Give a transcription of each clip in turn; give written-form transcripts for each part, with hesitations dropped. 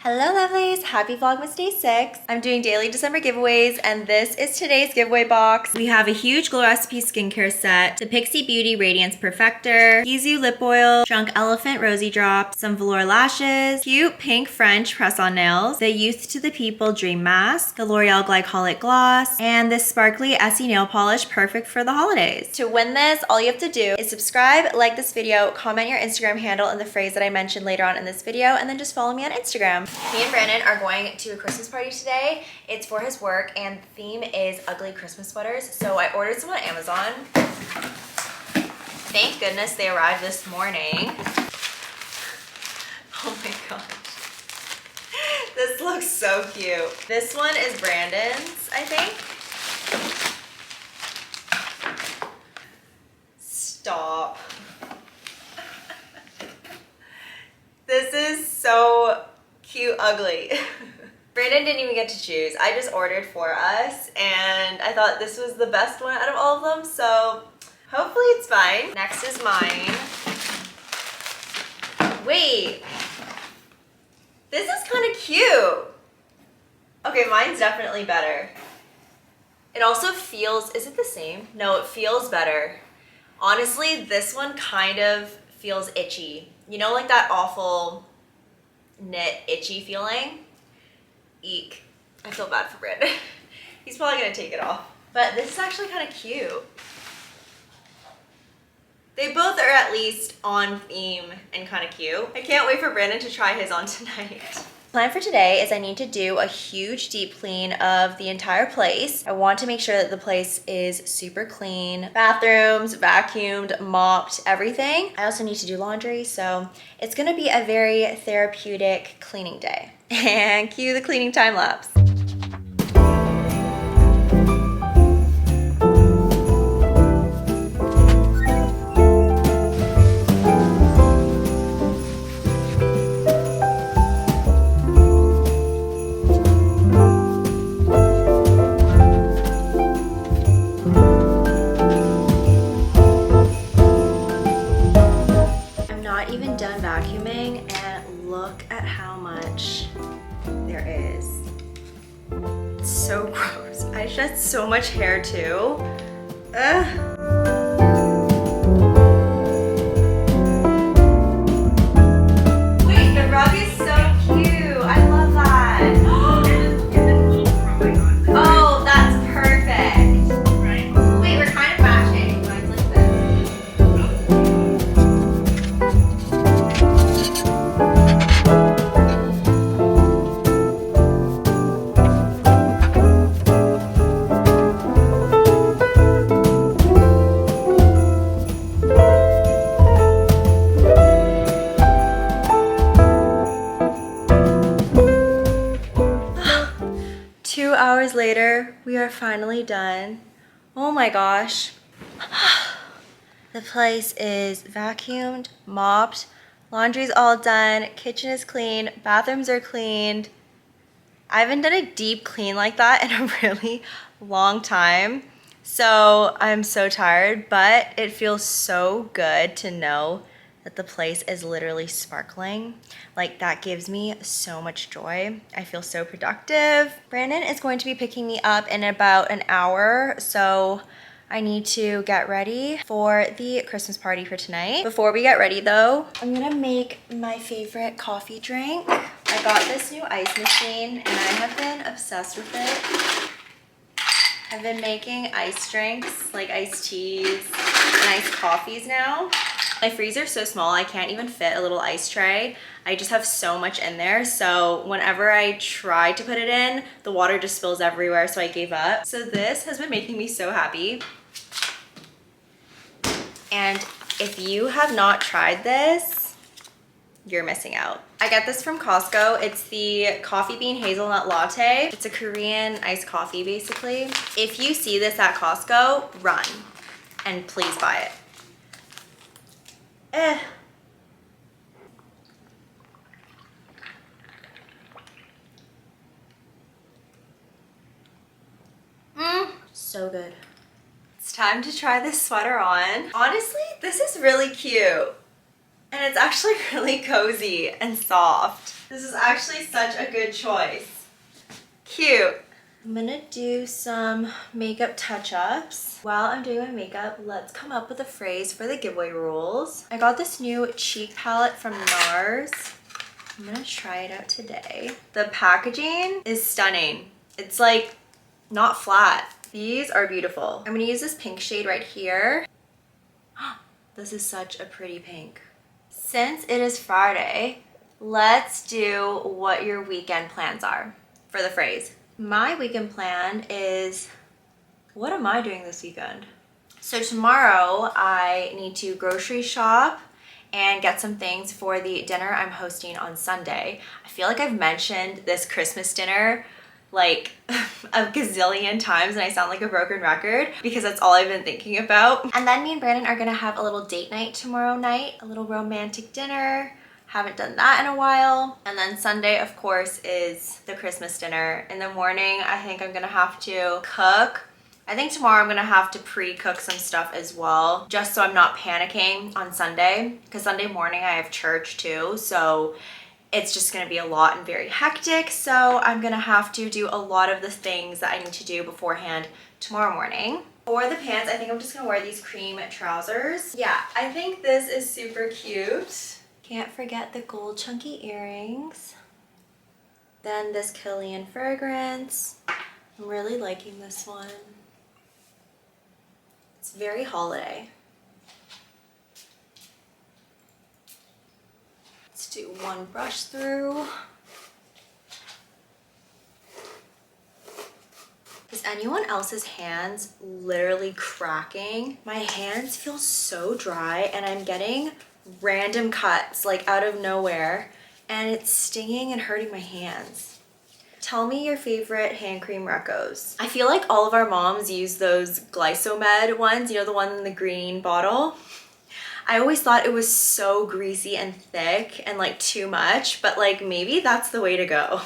Hello lovelies, happy Vlogmas day 6. I'm doing daily December giveaways and this is today's giveaway box. We have a huge Glow Recipe skincare set, the Pixie Beauty Radiance Perfector, Yuzu Lip Oil, Drunk Elephant Rosy Drops, some velour lashes, cute pink French press-on nails, the Youth to the People Dream Mask, the L'Oreal Glycolic Gloss, and this sparkly Essie nail polish perfect for the holidays. To win this, all you have to do is subscribe, like this video, comment your Instagram handle and the phrase that I mentioned later on in this video, and then just follow me on Instagram. Me and Brandon are going to a Christmas party today. It's for his work and the theme is ugly Christmas sweaters. So I ordered some on Amazon. Thank goodness they arrived this morning. Oh my gosh. This looks so cute. This one is Brandon's, I think. Stop. This is so cute ugly. Brandon didn't even get to choose. I just ordered for us and I thought this was the best one out of all of them, so hopefully it's fine. Next is mine. Wait, this is kind of cute. Okay, mine's definitely better. It also feels, is it the same? No, it feels better. Honestly, this one kind of feels itchy. You know, like that awful knit itchy feeling? Eek. I feel bad for Brandon. He's probably gonna take it off. But this is actually kind of cute. They both are at least on theme and kind of cute. I can't wait for Brandon to try his on tonight. Plan for today is I need to do a huge deep clean of the entire place. I want to make sure that the place is super clean. Bathrooms, vacuumed, mopped, everything. I also need to do laundry, so it's gonna be a very therapeutic cleaning day. And cue the cleaning time lapse. Even done vacuuming and look at how much there is. It's so gross. I shed so much hair too. Ugh. Wait, the rug is so cute. I love that. Oh, that's perfect. Wait, we're kind of matching. Mine's like this. 2 hours later, we are finally done. Oh my gosh. The place is vacuumed, mopped, laundry's all done, kitchen is clean, bathrooms are cleaned. I haven't done a deep clean like that in a really long time. So I'm so tired, but it feels so good to know that the place is literally sparkling. Like, that gives me so much joy. I feel so productive. Brandon is going to be picking me up in about an hour, so I need to get ready for the Christmas party for tonight. Before we get ready though, I'm gonna make my favorite coffee drink. I got this new ice machine and I have been obsessed with it. I've been making ice drinks, like iced teas and iced coffees now. My freezer's so small, I can't even fit a little ice tray. I just have so much in there, so whenever I try to put it in, the water just spills everywhere, so I gave up. So this has been making me so happy. And if you have not tried this, you're missing out. I got this from Costco. It's the Coffee Bean Hazelnut Latte. It's a Korean iced coffee, basically. If you see this at Costco, run and please buy it. So good. It's time to try this sweater on. Honestly, this is really cute. And it's actually really cozy and soft. This is actually such a good choice. Cute. I'm gonna do some makeup touch-ups. While I'm doing my makeup, let's come up with a phrase for the giveaway rules. I got this new cheek palette from NARS. I'm gonna try it out today. The packaging is stunning. It's like not flat. These are beautiful. I'm gonna use this pink shade right here. This is such a pretty pink. Since it is Friday, let's do what your weekend plans are for the phrase. My weekend plan is, what am I doing this weekend? So tomorrow I need to grocery shop and get some things for the dinner I'm hosting on Sunday. I feel like I've mentioned this Christmas dinner like a gazillion times and I sound like a broken record because that's all I've been thinking about. And then me and Brandon are gonna have a little date night tomorrow night, a little romantic dinner. Haven't done that in a while. And then Sunday, of course, is the Christmas dinner. In the morning, I think I'm gonna have to cook. I think tomorrow I'm gonna have to pre-cook some stuff as well, just so I'm not panicking on Sunday, because Sunday morning I have church too, so it's just gonna be a lot and very hectic. So I'm gonna have to do a lot of the things that I need to do beforehand tomorrow morning. For the pants, I think I'm just gonna wear these cream trousers. Yeah, I think this is super cute. Can't forget the gold chunky earrings. Then this Kilian fragrance. I'm really liking this one. It's very holiday. Let's do one brush through. Is anyone else's hands literally cracking? My hands feel so dry and I'm getting random cuts like out of nowhere and it's stinging and hurting my hands. Tell me your favorite hand cream recos. I feel like all of our moms use those Glycomed ones, you know, the one in the green bottle. I always thought it was so greasy and thick and like too much, but like maybe that's the way to go.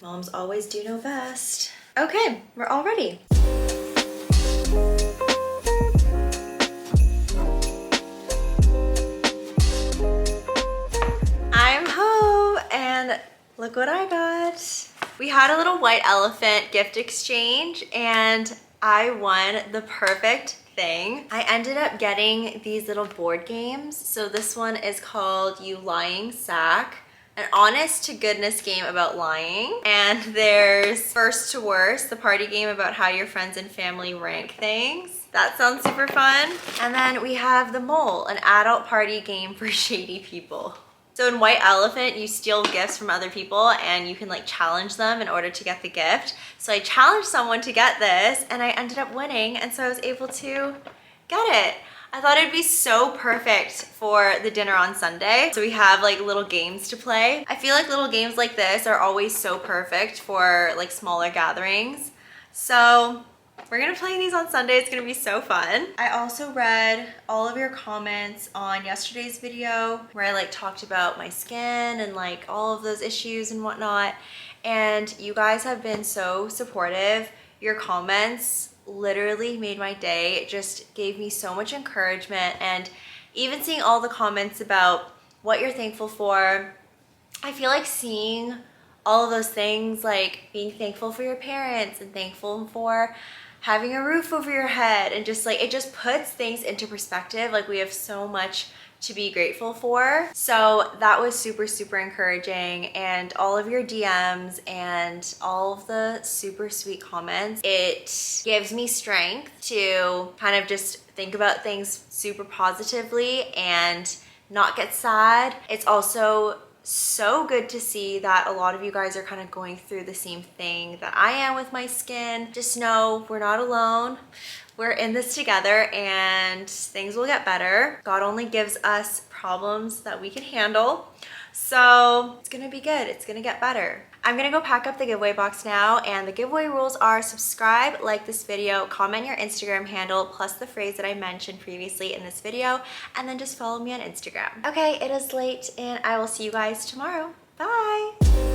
Moms always do know best. Okay, we're all ready. I'm home and look what I got. We had a little white elephant gift exchange and I won the perfect thing. I ended up getting these little board games. So this one is called You Lying Sack, an honest to goodness game about lying. And there's First to Worst, the party game about how your friends and family rank things. That sounds super fun. And then we have The Mole, an adult party game for shady people. So in White Elephant, you steal gifts from other people and you can like challenge them in order to get the gift. So I challenged someone to get this and I ended up winning, and so I was able to get it. I thought it'd be so perfect for the dinner on Sunday. So we have like little games to play. I feel like little games like this are always so perfect for like smaller gatherings. So we're gonna play these on Sunday. It's gonna be so fun. I also read all of your comments on yesterday's video where I like talked about my skin and like all of those issues and whatnot. And you guys have been so supportive. Your comments literally made my day. It just gave me so much encouragement, and even seeing all the comments about what you're thankful for, I feel like seeing all of those things, like being thankful for your parents and thankful for having a roof over your head, and just like it just puts things into perspective. Like we have so much to be grateful for. So that was super, super encouraging. And all of your DMs and all of the super sweet comments, it gives me strength to kind of just think about things super positively and not get sad. It's also so good to see that a lot of you guys are kind of going through the same thing that I am with my skin. Just know we're not alone. We're in this together and things will get better. God only gives us problems that we can handle. So it's gonna be good. It's gonna get better. I'm gonna go pack up the giveaway box now, and the giveaway rules are subscribe, like this video, comment your Instagram handle, plus the phrase that I mentioned previously in this video, and then just follow me on Instagram. Okay, it is late and I will see you guys tomorrow. Bye.